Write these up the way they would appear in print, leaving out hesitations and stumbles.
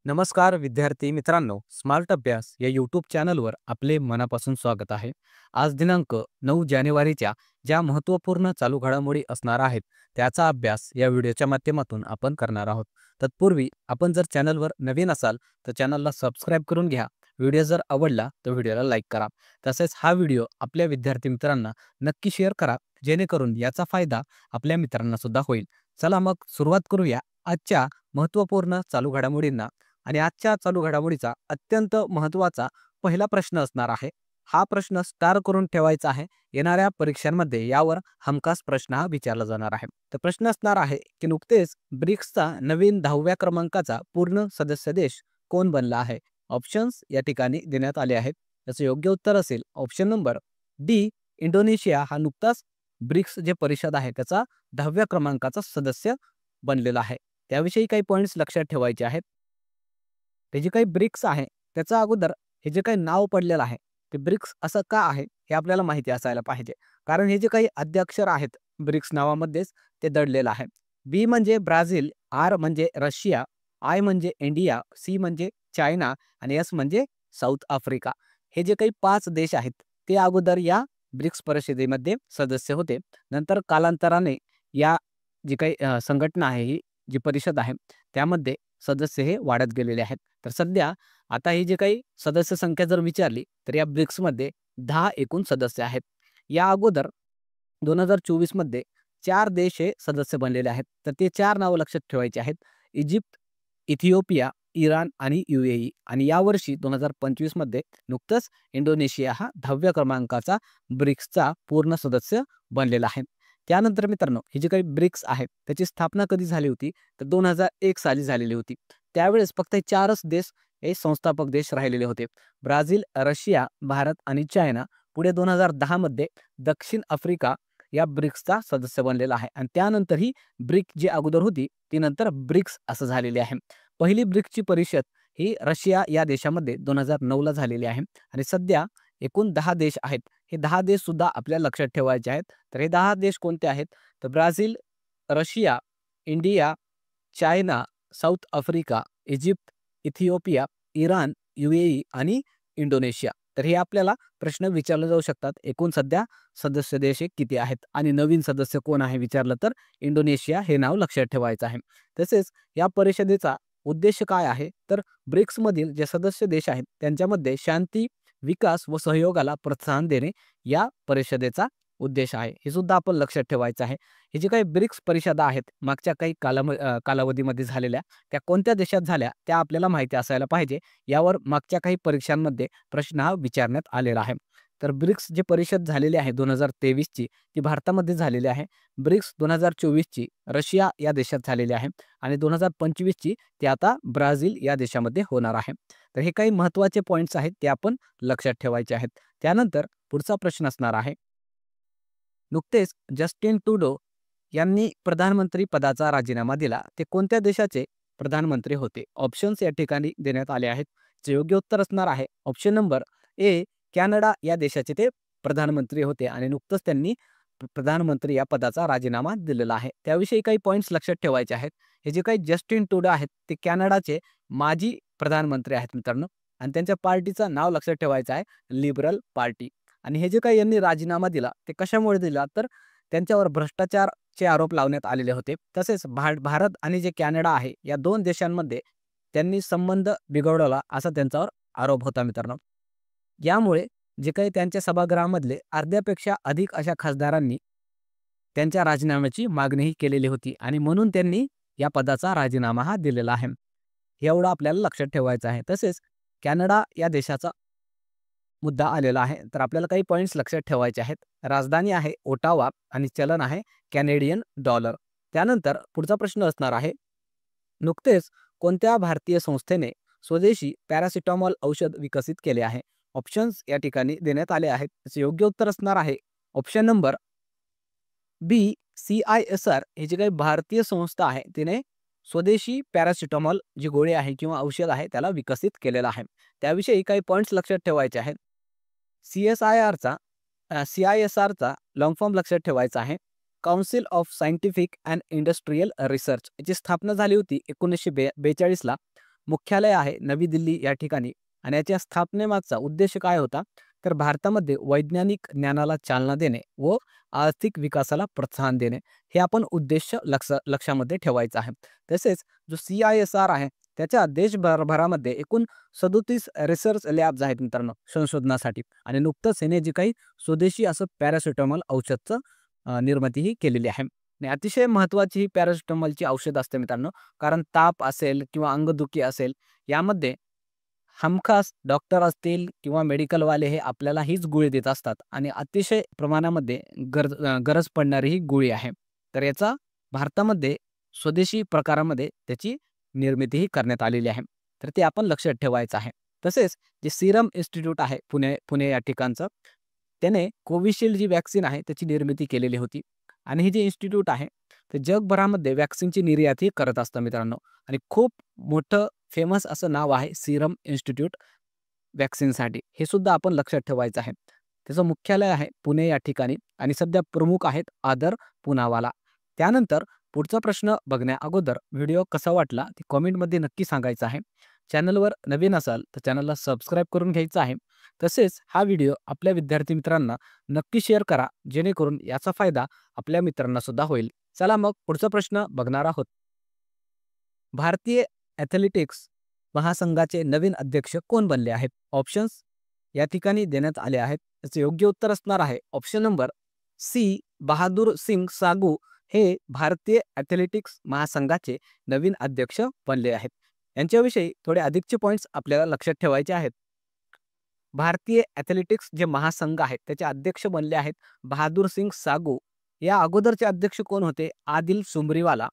नमस्कार विद्यार्थी मित्रांनो, स्मार्ट अभ्यास या यूट्यूब चॅनलवर आपले मनापासून स्वागत आहे. आज दिनांक 9 जानेवारीच्या ज्या महत्त्वपूर्ण चालू घडामोडी असणार आहेत, त्याचा अभ्यास या व्हिडिओच्या माध्यमातून आपण करणार आहोत. तत्पूर्वी आपण जर चॅनलवर नवीन असाल तर चॅनलला सबस्क्राईब करून घ्या. व्हिडिओ जर आवडला तर व्हिडिओला लाईक करा. तसेच हा व्हिडिओ आपल्या विद्यार्थी मित्रांना नक्की शेअर करा, जेणेकरून याचा फायदा आपल्या मित्रांना सुद्धा होईल. चला मग सुरुवात करूया आजच्या महत्त्वपूर्ण चालू घडामोडींना. आणि आजच्या चालू घडामोडीचा अत्यंत महत्त्वाचा पहिला प्रश्न असणार आहे. हा प्रश्न स्टार करून ठेवायचा आहे. येणाऱ्या परीक्षांमध्ये यावर हमखास प्रश्न हा विचारला जाणार आहे. तर प्रश्न असणार आहे की नुकतेच ब्रिक्सचा नवीन 10व्या क्रमांकाचा पूर्ण सदस्य देश कोण बनला आहे? ऑप्शन्स या ठिकाणी देण्यात आले आहेत. त्याचं योग्य उत्तर असेल ऑप्शन नंबर डी, इंडोनेशिया. हा नुकताच ब्रिक्स जे परिषद आहे त्याचा 10व्या क्रमांकाचा सदस्य बनलेला आहे. त्याविषयी काही पॉईंट्स लक्षात ठेवायचे आहेत. ते जे काही ब्रिक्स आहे त्याचा अगोदर हे जे काही नाव पडलेलं आहे ते ब्रिक्स असं का आहे हे आपल्याला माहिती असायला पाहिजे. कारण हे जे काही अद्याक्षर आहेत ब्रिक्स नावामध्येच ते दडलेलं आहे. बी म्हणजे ब्राझील, आर म्हणजे रशिया, आय म्हणजे इंडिया, सी म्हणजे चायना आणि एस म्हणजे साऊथ आफ्रिका. हे जे काही 5 देश आहेत ते अगोदर या ब्रिक्स परिषदेमध्ये सदस्य होते. नंतर कालांतराने या जी काही संघटना आहे, ही जी परिषद आहे त्यामध्ये सदस्य हे वाढत गेलेले आहेत. तर सध्या आता ही जी काही सदस्य संख्या जर विचारली तर या ब्रिक्समध्ये 10 एकूण सदस्य आहेत. या अगोदर 2024 मध्ये 4 देश हे सदस्य बनलेले आहेत. तर ते 4 नावं लक्षात ठेवायची आहेत. इजिप्त, इथिओपिया, इराण आणि UAE. आणि यावर्षी 2025 मध्ये नुकतंच इंडोनेशिया हा 10व्या क्रमांकाचा ब्रिक्सचा पूर्ण सदस्य बनलेला आहे. त्यानंतर मित्रांनो, ही जी काही ब्रिक्स आहेत त्याची स्थापना कधी झाली होती तर 2001 साली झालेली होती. त्यावेळेस फक्त हे 4च देश हे संस्थापक देश राहिलेले होते. ब्राझील, रशिया, भारत आणि चायना. पुढे 2010 मध्ये दक्षिण आफ्रिका या ब्रिक्सचा सदस्य बनलेला आहे. आणि त्यानंतर ही ब्रिक जी अगोदर होती ती नंतर ब्रिक्स असं झालेली आहे. पहिली ब्रिक्सची परिषद ही रशिया या देशामध्ये 2009 ला झालेली आहे. आणि सध्या एकूण 10 देश आहेत. हे 10 देश सुद्धा आपल्याला लक्षात ठेवायचे आहेत. तर हे 10 देश कोणते आहेत? तर Brazil, Russia, India, China, south Africa, Egypt, Ethiopia, Iran, UAE आणि इंडोनेशिया. तर हे आपल्याला प्रश्न विचारले जाऊ शकतात. एकूण सध्या सदस्य देश हे किती आहेत आणि नवीन सदस्य कोण आहे विचारलं तर इंडोनेशिया हे नाव लक्षात ठेवायचं आहे. तसेच या परिषदेचा उद्देश काय आहे तर ब्रिक्समधील जे सदस्य देश आहेत त्यांच्यामध्ये शांती, विकास व सहयोगाला प्रोत्साहन देणे या परिषदेचा उद्देश आहे. हे सुद्धा आपण लक्षात ठेवायचं आहे. हे जे काही ब्रिक्स परिषदा आहेत मागच्या काही कालावधीमध्ये झालेल्या त्या कोणत्या देशात झाल्या त्या आपल्याला माहिती असायला पाहिजे. यावर मागच्या काही परीक्षांमध्ये प्रश्न हा विचारण्यात आलेला आहे. तर ब्रिक्स जी परिषद झालेली आहे 2023 ची ती भारतामध्ये झालेली आहे. ब्रिक्स 2024 ची रशिया या देशात झालेली आहे आणि 2025 ची ती आता ब्राझील या देशामध्ये होणार आहे. तर हे काही महत्त्वाचे पॉईंट्स आहेत ते आपण लक्षात ठेवायचे आहेत. त्यानंतर पुढचा प्रश्न असणार आहे. नुकतेच जस्टिन ट्रुडो यांनी प्रधानमंत्री पदाचा राजीनामा दिला. ते कोणत्या देशाचे प्रधानमंत्री होते? ऑप्शन्स या ठिकाणी देण्यात आले आहेत. जे योग्य उत्तर असणार आहे ऑप्शन नंबर ए, कॅनडा या देशाचे ते प्रधानमंत्री होते आणि नुकतंच त्यांनी प्रधानमंत्री या पदाचा राजीनामा दिलेला आहे. त्याविषयी काही पॉईंट्स लक्षात ठेवायचे आहेत. हे जे काही जस्टिन ट्रुडो आहेत ते कॅनडाचे माजी प्रधानमंत्री आहेत मित्रांनो. आणि त्यांच्या पार्टीचं नाव लक्षात ठेवायचं आहे लिबरल पार्टी. आणि हे जे काही यांनी राजीनामा दिला ते कशामुळे दिला तर त्यांच्यावर भ्रष्टाचारचे आरोप लावण्यात आलेले होते. तसेच भारत आणि जे कॅनडा आहे या 2 देशांमध्ये त्यांनी संबंध बिघडवला असा त्यांच्यावर आरोप होता मित्रांनो. यामुळे जे काही त्यांच्या सभागृहामधले अर्ध्यापेक्षा अधिक अशा खासदारांनी त्यांच्या राजीनाम्याची मागणीही केलेली होती आणि म्हणून त्यांनी या पदाचा राजीनामा हा दिलेला आहे. एवढं आपल्याला लक्षात ठेवायचं आहे. तसेच कॅनडा या देशाचा मुद्दा आलेला आहे. तर आपल्याला काही पॉईंट्स लक्षात ठेवायचे आहेत. राजधानी आहे ओटावा आणि चलन आहे कॅनेडियन डॉलर. त्यानंतर पुढचा प्रश्न असणार आहे. नुकतेच कोणत्या भारतीय संस्थेने स्वदेशी पॅरासिटामॉल औषध विकसित केले आहे? ऑप्शन्स या ठिकाणी देण्यात आले आहेत. त्याचे योग्य उत्तर असणार आहे ऑप्शन नंबर बी, CISR. ही जी काही भारतीय संस्था आहे तिने स्वदेशी पॅरासिटामॉल जी गोळी आहे किंवा औषध आहे त्याला विकसित केलेलं आहे. त्याविषयी काही पॉईंट्स लक्षात ठेवायचे आहेत. CISRचा लॉंग फॉर्म लक्षात ठेवायचा आहे. Council of scientific and industrial research. याची स्थापना झाली होती 1942 ला. मुख्यालय आहे नवी दिल्ली या ठिकाणी आणि याच्या स्थापनेमागचा उद्देश काय होता तर भारतामध्ये वैज्ञानिक ज्ञानाला चालना देणे व आर्थिक विकासाला प्रोत्साहन देणे हे आपण उद्देश लक्षामध्ये ठेवायचं आहे. तसेच जो CISR आहे त्याच्या देशभरामध्ये एकूण 37 रिसर्च लॅब्स आहेत मित्रांनो संशोधनासाठी आणि नुकतंच याने जे काही स्वदेशी असं पॅरासिटामॉल औषधचं निर्मितीही केलेली आहे आणि अतिशय महत्त्वाची ही पॅरासिटामॉलची औषध असते मित्रांनो. कारण ताप असेल किंवा अंगदुखी असेल यामध्ये हमखास डॉक्टर असतील किंवा मेडिकलवाले हे आपल्याला हीच गोळी देत असतात आणि अतिशय प्रमाणामध्ये गरज पडणारी ही गोळी आहे. तर याचा भारतामध्ये स्वदेशी प्रकारामध्ये त्याची निर्मितीही करण्यात आलेली आहे. तर ते आपण लक्षात ठेवायचं आहे. तसेच जे सीरम इन्स्टिट्यूट आहे पुणे पुणे या ठिकाणचं, त्याने कोविशिल्ड जी व्हॅक्सिन आहे त्याची निर्मिती केलेली होती आणि हे जे इन्स्टिट्यूट आहे ते जगभरामध्ये व्हॅक्सिनची निर्यातही करत असतं मित्रांनो आणि खूप मोठं फेमस असं नाव आहे सीरम इन्स्टिट्यूट व्हॅक्सिनसाठी. हे सुद्धा आपण लक्षात ठेवायचं आहे. त्याचं मुख्यालय आहे पुणे या ठिकाणी आणि सध्या प्रमुख आहेत आदर पुनावाला. त्यानंतर पुढचा प्रश्न बघण्या अगोदर व्हिडिओ कसा वाटला ते कॉमेंटमध्ये नक्की सांगायचं आहे. चॅनलवर नवीन असाल तर चॅनलला सबस्क्राईब करून घ्यायचं आहे. तसेच हा व्हिडिओ आपल्या विद्यार्थी मित्रांना नक्की शेअर करा जेणेकरून याचा फायदा आपल्या मित्रांना सुद्धा होईल. चला मग पुढचा प्रश्न बघणार आहोत. भारतीय ॲथलेटिक्स महासंघाचे नवीन अध्यक्ष कोण बनले आहेत? ऑप्शन्स या ठिकाणी देण्यात आले आहेत. त्याचे योग्य उत्तर असणार आहे option number C Bahadur Singh Sagu हे भारतीय ॲथलेटिक्स महासंघाचे नवीन अध्यक्ष बनले आहेत. यांच्याविषयी थोडे अधिकचे पॉईंट्स आपल्याला लक्षात ठेवायचे आहेत. भारतीय ॲथलेटिक्स जे महासंघ आहेत त्याचे अध्यक्ष बनले आहेत बहादूर सिंग सागू. या अगोदरचे अध्यक्ष कोण होते? आदिल सुमरीवाला.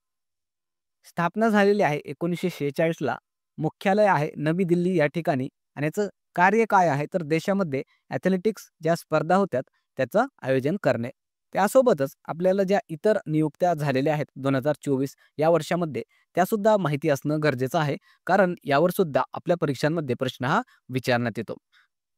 स्थापना झालेली आहे 1946ला. मुख्यालय आहे नवी दिल्ली या ठिकाणी आणि याचं कार्य काय आहे तर देशामध्ये ॲथलेटिक्स ज्या स्पर्धा होत्यात त्याचं आयोजन करणे. त्यासोबतच आपल्याला ज्या इतर नियुक्त्या झालेल्या आहेत 2024 या वर्षामध्ये त्यासुद्धा माहिती असणं गरजेचं आहे. कारण यावर सुद्धा आपल्या परीक्षांमध्ये प्रश्न हा विचारण्यात येतो.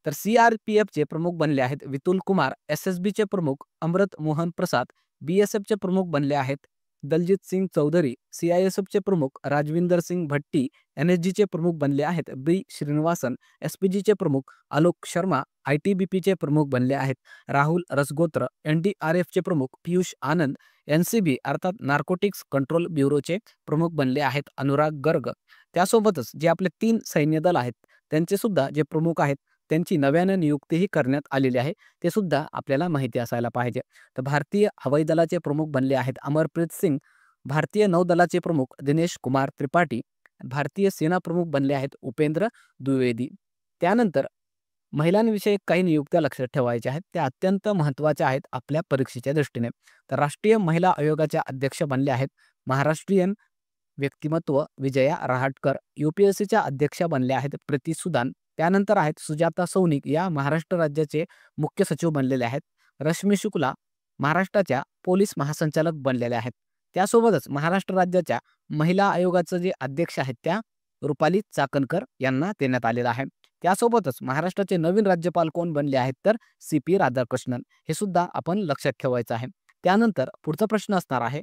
तर CRPFचे प्रमुख बनले आहेत विपुल कुमार, SSBचे प्रमुख अमृत मोहन प्रसाद, BSFचे प्रमुख बनले आहेत दलजीत सिंग चौधरी, CISFचे प्रमुख राजविंदर सिंग भट्टी, NSGचे प्रमुख बनले आहेत B श्रीनिवासन, SPGचे प्रमुख आलोक शर्मा, ITBPचे प्रमुख बनले आहेत राहुल रसगोत्र, NDRFचे प्रमुख पियुष आनंद, NCB अर्थात नार्कोटिक्स कंट्रोल ब्युरोचे प्रमुख बनले आहेत अनुराग गर्ग. त्यासोबतच जे आपले 3 सैन्य दल आहेत त्यांचे सुद्धा जे प्रमुख आहेत त्यांची नव्यानं नियुक्तीही करण्यात आलेली आहे. ते सुद्धा आपल्याला माहिती असायला पाहिजे. तर भारतीय हवाई दलाचे प्रमुख बनले आहेत अमरप्रीत सिंग, भारतीय नौदलाचे प्रमुख दिनेश कुमार त्रिपाठी, भारतीय सेना प्रमुख बनले आहेत उपेंद्र द्विवेदी. त्यानंतर महिलांविषयी काही नियुक्त्या लक्षात ठेवायच्या आहेत. त्या अत्यंत महत्त्वाच्या आहेत आपल्या परीक्षेच्या दृष्टीने. तर राष्ट्रीय महिला आयोगाच्या अध्यक्ष बनले आहेत महाराष्ट्रीयन व्यक्तिमत्व विजया रहाटकर. UPSCच्या अध्यक्षा बनल्या आहेत प्रीती सुदान. त्यानंतर आहेत सुजाता सौनिक या महाराष्ट्र राज्याचे मुख्य सचिव बनलेले आहेत. रश्मी शुक्ला महाराष्ट्राच्या पोलीस महासंचालक बनलेल्या आहेत. त्यासोबतच महाराष्ट्र राज्याच्या महिला आयोगाचं जे अध्यक्ष आहेत त्या रुपाली चाकणकर यांना देण्यात आलेलं आहे. त्यासोबतच महाराष्ट्राचे नवीन राज्यपाल कोण बनले आहेत तर CP राधाकृष्णन. हे सुद्धा आपण लक्षात ठेवायचं आहे. त्यानंतर पुढचा प्रश्न असणार आहे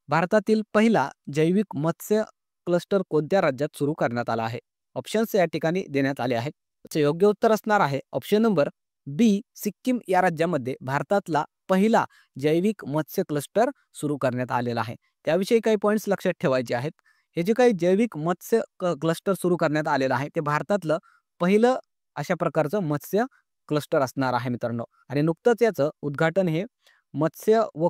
भारतातील पहिला जैविक मत्स्य क्लस्टर कोणत्या राज्यात सुरू करण्यात आला आहे? ऑप्शन्स या ठिकाणी देण्यात आले आहेत. त्याचे योग्य उत्तर असणार आहे ऑप्शन नंबर B सिक्कीम या राज्यामध्ये भारतातला पहिला जैविक मत्स्य क्लस्टर सुरू करण्यात आलेला आहे. त्याविषयी काही पॉईंट्स लक्षात ठेवायचे आहेत. हे जे काही जैविक मत्स्य क्लस्टर सुरू करण्यात आलेलं आहे ते भारतातलं पहिलं अशा प्रकारचं मत्स्य क्लस्टर असणार आहे मित्रांनो आणि नुकतंच याचं उद्घाटन हे मत्स्य व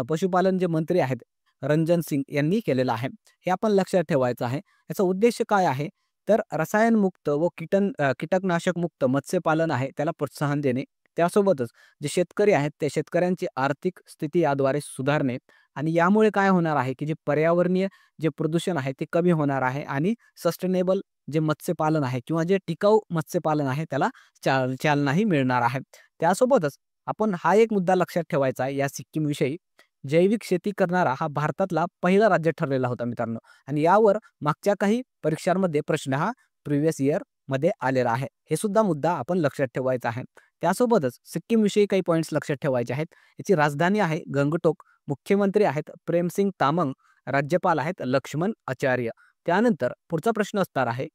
पशुपालन जे मंत्री आहेत रंजन सिंग यांनी केलेलं आहे. हे आपण लक्षात ठेवायचं आहे. याचा उद्देश काय आहे तर रसायनमुक्त व कीटकनाशक मुक्त मत्स्यपालन आहे त्याला प्रोत्साहन देणे. त्यासोबतच जे शेतकरी आहेत त्या शेतकऱ्यांची आर्थिक स्थिती याद्वारे सुधारणे आणि यामुळे काय होणार आहे की जे पर्यावरणीय जे प्रदूषण आहे ते कमी होणार आहे आणि सस्टेनेबल जे मत्स्यपालन आहे किंवा जे टिकाऊ मत्स्यपालन आहे त्याला चालनाही मिळणार आहे. त्यासोबतच आपण हा एक मुद्दा लक्षात ठेवायचा आहे या सिक्कीम विषयी. जैविक शेती करणारा हा भारतातला पहिला राज्य ठरलेला होता मित्रांनो आणि यावर मागच्या काही परीक्षांमध्ये प्रश्न हा प्रिव्हियस इयर मध्ये आलेला आहे. हे सुद्धा मुद्दा आपण लक्षात ठेवायचा आहे. त्यासोबतच सिक्कीम विषयी काही पॉईंट्स लक्षात ठेवायचे आहेत. याची राजधानी आहे गंगटोक, मुख्यमंत्री आहेत प्रेमसिंग तामंग, राज्यपाल आहेत लक्ष्मण आचार्य. त्यानंतर पुढचा प्रश्न असणार आहे,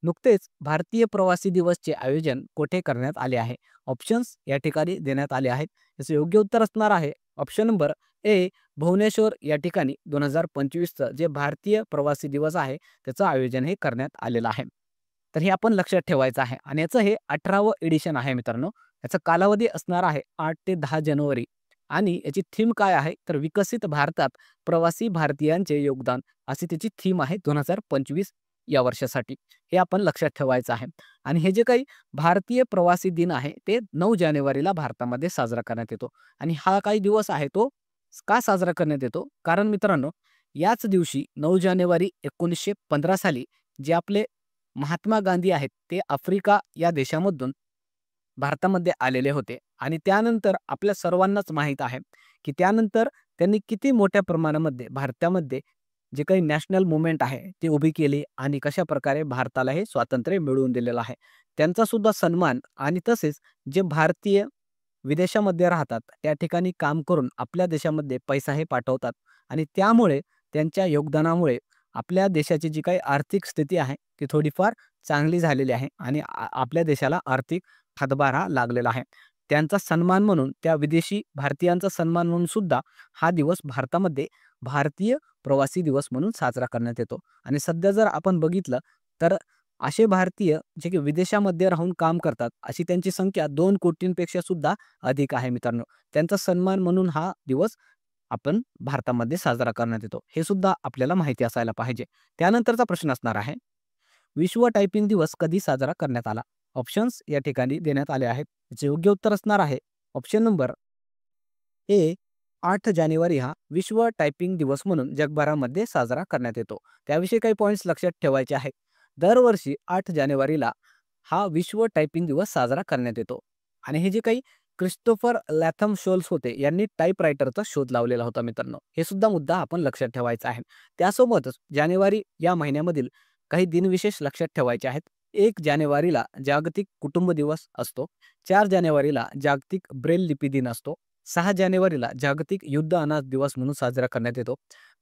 नुकतेच भारतीय प्रवासी दिवसचे आयोजन कोठे करण्यात आले आहे? ऑप्शन्स या ठिकाणी देण्यात आले आहेत. याचं योग्य उत्तर असणार आहे ऑप्शन नंबर ए, भुवनेश्वर या ठिकाणी 2025चं जे भारतीय प्रवासी दिवस आहे त्याचं आयोजन हे करण्यात आलेलं आहे. तर हे आपण लक्षात ठेवायचं आहे आणि याचं हे 18वं एडिशन आहे मित्रांनो. याचा कालावधी असणार आहे 8 ते 10 जानेवारी आणि याची थीम काय आहे तर विकसित भारतात प्रवासी भारतीयांचे योगदान अशी त्याची थीम आहे 2025 या वर्षासाठी. हे आपण लक्षात ठेवायचं आहे. आणि हे जे काही भारतीय प्रवासी दिन आहे ते 9 जानेवारीला भारतामध्ये साजरा करण्यात येतो. आणि हा काही दिवस आहे तो का साजरा करण्यात येतो? कारण मित्रांनो, याच दिवशी 9 जानेवारी 1915 साली जे आपले महात्मा गांधी आहेत ते आफ्रिका या देशामधून भारतामध्ये आलेले होते आणि त्यानंतर आपल्या सर्वांनाच माहीत आहे, की त्यानंतर त्यांनी किती मोठ्या प्रमाणामध्ये भारतामध्ये जे काही नॅशनल मूव्हमेंट आहे ती उभी केली आणि कशाप्रकारे भारताला हे स्वातंत्र्य मिळवून दिलेलं आहे. त्यांचा सुद्धा सन्मान आणि तसेच जे भारतीय विदेशामध्ये राहतात त्या ठिकाणी काम करून आपल्या देशामध्ये पैसा हे पाठवतात आणि त्यामुळे त्यांच्या योगदानामुळे आपल्या देशाची जी काही आर्थिक स्थिती आहे ती थोडीफार चांगली झालेली आहे आणि आपल्या देशाला आर्थिक हातभार हा लागलेला आहे. त्यांचा सन्मान म्हणून त्या विदेशी भारतीयांचा सन्मान म्हणून सुद्धा हा दिवस भारतामध्ये भारतीय प्रवासी दिवस म्हणून साजरा करण्यात येतो. आणि सध्या जर आपण बघितलं तर असे भारतीय जे की विदेशामध्ये राहून काम करतात अशी त्यांची संख्या 2 कोटींपेक्षा सुद्धा अधिक आहे मित्रांनो. त्यांचा सन्मान म्हणून हा दिवस आपण भारतामध्ये साजरा करण्यात येतो. हे सुद्धा आपल्याला माहिती असायला पाहिजे. त्यानंतरचा प्रश्न असणार आहे, विश्व टायपिंग दिवस कधी साजरा करण्यात आला? ऑप्शन्स या ठिकाणी देण्यात आले आहेत. याचे योग्य उत्तर असणार आहे ऑप्शन नंबर ए, 8 जानेवारी हा विश्व टायपिंग दिवस म्हणून जगभरामध्ये साजरा करण्यात येतो. त्याविषयी काही पॉइंट्स लक्षात ठेवायचे आहेत. दरवर्षी 8 जानेवारीला हा विश्व टायपिंग दिवस साजरा करण्यात येतो आणि हे जे काही क्रिस्टोफर लॅथम शोल्स होते यांनी टाइपरायटरचा शोध लावलेला होता मित्रांनो. हे सुद्धा मुद्दा आपण लक्षात ठेवायचा आहे. त्यासोबतच जानेवारी या महिन्यामधील काही दिनविशेष लक्षात ठेवायचे आहेत. 1 जानेवारीला जागतिक कुटुंब दिवस असतो. 4 जानेवारीला जागतिक ब्रेल लिपी दिन असतो. 6 जानेवारीला जागतिक युद्ध अनाथ दिवस म्हणून साजरा करण्यात येतो.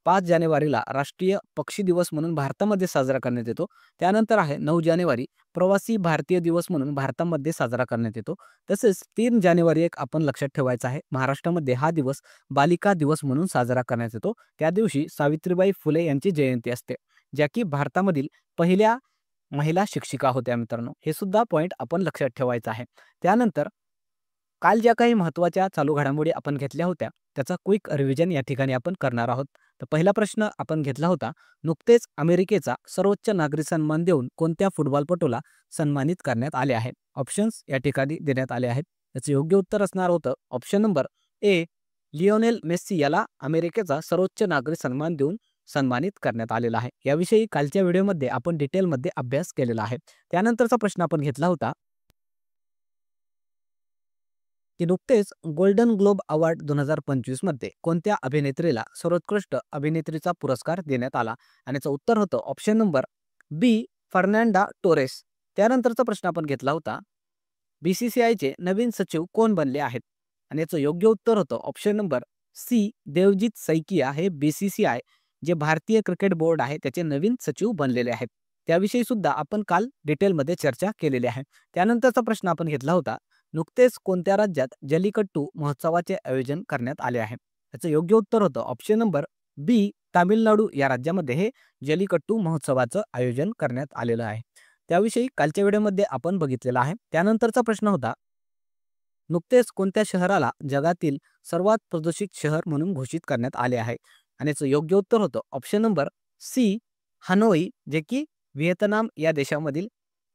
5 जानेवारीला राष्ट्रीय पक्षी दिवस म्हणून भारतामध्ये साजरा करण्यात येतो. त्यानंतर आहे 9 जानेवारी प्रवासी भारतीय दिवस म्हणून भारतामध्ये साजरा करण्यात येतो. तसेच 3 जानेवारी एक आपण लक्षात ठेवायचं आहे, महाराष्ट्रामध्ये हा दिवस बालिका दिवस म्हणून साजरा करण्यात येतो. त्या दिवशी सावित्रीबाई फुले यांची जयंती असते, ज्या की भारतामधील पहिल्या महिला शिक्षिका होत्या मित्रांनो. हे सुद्धा पॉइंट आपण लक्षात ठेवायचं आहे. त्यानंतर काल ज्या काही महत्त्वाच्या चालू घडामोडी आपण घेतल्या होत्या त्याचा क्विक रिव्हिजन या ठिकाणी आपण करणार आहोत. तर पहिला प्रश्न आपण घेतला होता, नुकतेच अमेरिकेचा सर्वोच्च नागरी सन्मान देऊन कोणत्या फुटबॉलपटूला सन्मानित करण्यात आले आहे? ऑप्शन्स या ठिकाणी देण्यात आले आहेत. याचं योग्य उत्तर असणार होतं option number A, Lionel Messi याला अमेरिकेचा सर्वोच्च नागरी सन्मान देऊन सन्मानित करण्यात आलेला आहे. याविषयी कालच्या व्हिडिओमध्ये आपण डिटेलमध्ये अभ्यास केलेला आहे. त्यानंतरचा प्रश्न आपण घेतला होता की नुकतेच गोल्डन ग्लोब अवॉर्ड 2025 मध्ये कोणत्या अभिनेत्रीला सर्वोत्कृष्ट अभिनेत्रीचा पुरस्कार देण्यात आला? आणि याचं उत्तर होतं ऑप्शन नंबर बी, फर्नांडा टोरेस. त्यानंतरचा प्रश्न आपण घेतला होता, बीसीसीआयचे नवीन सचिव कोण बनले आहेत? आणि याचं योग्य उत्तर होतं option number C, Devajit Saikia हे बीसीसीआय जे भारतीय क्रिकेट बोर्ड आहे त्याचे नवीन सचिव बनलेले आहेत. त्याविषयी सुद्धा आपण काल डिटेलमध्ये चर्चा केलेली आहे. त्यानंतरचा प्रश्न आपण घेतला होता, नुकतेच कोणत्या राज्यात जल्लीकट्टू महोत्सवाचे आयोजन करण्यात आले आहे? याचं योग्य उत्तर होतं ऑप्शन नंबर बी, तामिळनाडू या राज्यामध्ये हे जल्लीकट्टू महोत्सवाचं आयोजन करण्यात आलेलं आहे. त्याविषयी कालच्या व्हिडिओमध्ये आपण बघितलेला आहे. त्यानंतरचा प्रश्न होता, नुकतेच कोणत्या शहराला जगातील सर्वात प्रदूषित शहर म्हणून घोषित करण्यात आले आहे? आणि याचं योग्य उत्तर होतं ऑप्शन नंबर सी, हनोई जे की व्हिएतनाम या देशामधील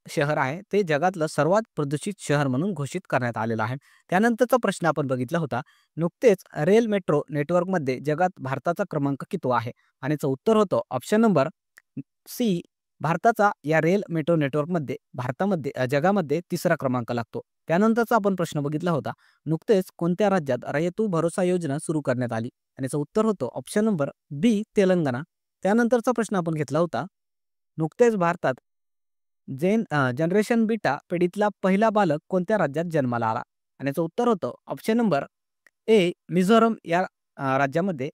शहर आहे ते जगातलं सर्वात प्रदूषित शहर म्हणून घोषित करण्यात आलेलं आहे. त्यानंतरचा प्रश्न आपण बघितला होता, नुकतेच रेल मेट्रो नेटवर्कमध्ये जगात भारताचा क्रमांक कितवा आहे? आणि याचं उत्तर होतं ऑप्शन नंबर सी, भारताचा या रेल मेट्रो नेटवर्कमध्ये भारतामध्ये जगामध्ये 3रा क्रमांक लागतो. त्यानंतरचा आपण प्रश्न बघितला होता, नुकतेच कोणत्या राज्यात रयतू भरोसा योजना सुरू करण्यात आली? आणि याचं उत्तर होतं ऑप्शन नंबर बी, तेलंगणा. त्यानंतरचा प्रश्न आपण घेतला होता, नुकतेच भारतात जनरेशन बीटा पिढीतला पहिला बालक कोणत्या राज्यात जन्माला आला? आणि याचं उत्तर होतं ऑप्शन नंबर ए, मिझोरम या राज्यामध्ये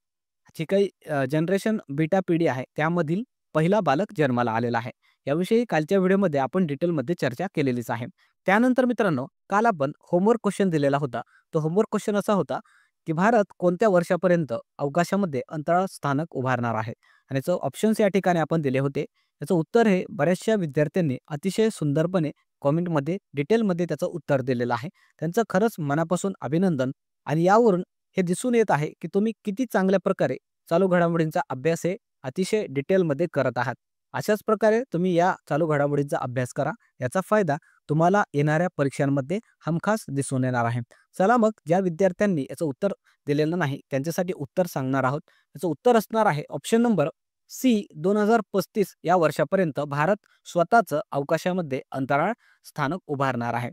जी काही जनरेशन बीटा पिढी आहे त्यामधील पहिला बालक जन्माला आलेला आहे. याविषयी कालच्या व्हिडिओमध्ये आपण डिटेलमध्ये चर्चा केलेलीच आहे. त्यानंतर मित्रांनो, काल आपण होमवर्क क्वेश्चन दिलेला होता. तो होमवर्क क्वेश्चन असा होता, की भारत कोणत्या वर्षापर्यंत अवकाशामध्ये अंतराळ स्थानक उभारणार आहे? आणि याचं ऑप्शन्स या ठिकाणी आपण दिले होते. याचं उत्तर हे बऱ्याचशा विद्यार्थ्यांनी अतिशय सुंदरपणे कॉमेंटमध्ये डिटेलमध्ये त्याचं उत्तर दिलेलं आहे. त्यांचं खरंच मनापासून अभिनंदन. आणि यावरून हे दिसून येत आहे, की तुम्ही किती चांगल्या प्रकारे चालू घडामोडींचा अभ्यास हे अतिशय डिटेलमध्ये करत आहात. अशाच प्रकारे तुम्ही या चालू घडामोडींचा अभ्यास करा. याचा फायदा तुम्हाला येणाऱ्या परीक्षांमध्ये हमखास दिसून येणार आहे. चला मग, ज्या विद्यार्थ्यांनी याचं उत्तर दिलेलं नाही त्यांच्यासाठी उत्तर सांगणार आहोत. याचं उत्तर असणार आहे ऑप्शन नंबर सी. 2035 या वर्षापर्यंत भारत स्वतःचं अवकाशामध्ये अंतराळ स्थानक उभारणार आहे.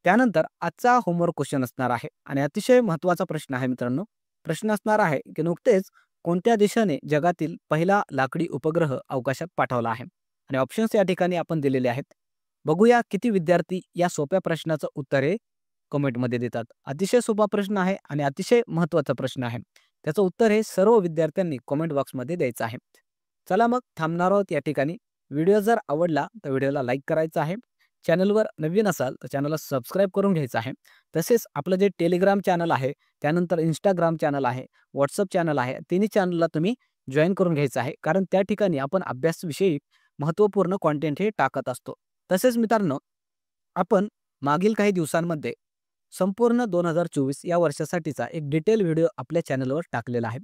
त्यानंतर आजचा होमवर्क क्वेश्चन असणार आहे आणि अतिशय महत्त्वाचा प्रश्न आहे मित्रांनो. प्रश्न असणार आहे, की नुकतेच कोणत्या देशाने जगातील पहिला लाकडी उपग्रह अवकाशात पाठवला आहे? आणि ऑप्शन्स या ठिकाणी आपण दिलेले आहेत. बघूया किती विद्यार्थी या सोप्या प्रश्नाचं उत्तर हे कमेंटमध्ये देतात. अतिशय सोपा प्रश्न आहे आणि अतिशय महत्त्वाचा प्रश्न आहे. त्याचं उत्तर हे सर्व विद्यार्थ्यांनी कमेंट बॉक्समध्ये द्यायचं आहे. चला मग, थांबणार आहोत या ठिकाणी. व्हिडिओ जर आवडला तर व्हिडिओला लाईक करायचा आहे. चॅनलवर नवीन असाल तर चॅनलला सबस्क्राईब करून घ्यायचं आहे. तसेच आपलं जे टेलिग्राम चॅनल आहे, त्यानंतर इंस्टाग्राम चॅनल आहे, व्हॉट्सअप चॅनल आहे, तिन्ही चॅनलला तुम्ही जॉईन करून घ्यायचं आहे. कारण त्या ठिकाणी आपण अभ्यासविषयी महत्त्वपूर्ण कॉन्टेंट हे टाकत असतो. तसेच मित्रांनो, आपण मागील काही दिवसांमध्ये संपूर्ण 2024 या वर्षासाठीचा एक डिटेल व्हिडिओ आपल्या चॅनलवर टाकलेला आहे.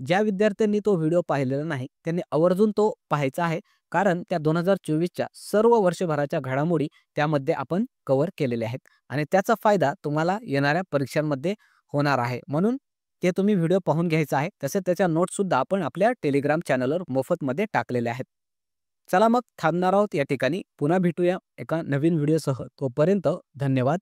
ज्या विद्यार्थ्यांनी तो व्हिडिओ पाहिलेला नाही त्यांनी आवर्जून तो पाहायचा आहे. कारण त्या 2024च्या सर्व वर्षभराच्या घडामोडी त्यामध्ये आपण कव्हर केलेल्या आहेत आणि त्याचा फायदा तुम्हाला येणाऱ्या परीक्षांमध्ये होणार आहे. म्हणून ते तुम्ही व्हिडिओ पाहून घ्यायचा आहे. तसेच त्याच्या नोट्ससुद्धा आपण आपल्या टेलिग्राम चॅनलवर मोफतमध्ये टाकलेल्या आहेत. चला मग, थांबणार आहोत या ठिकाणी. पुन्हा भेटूया एका नवीन व्हिडिओसह. तोपर्यंत धन्यवाद.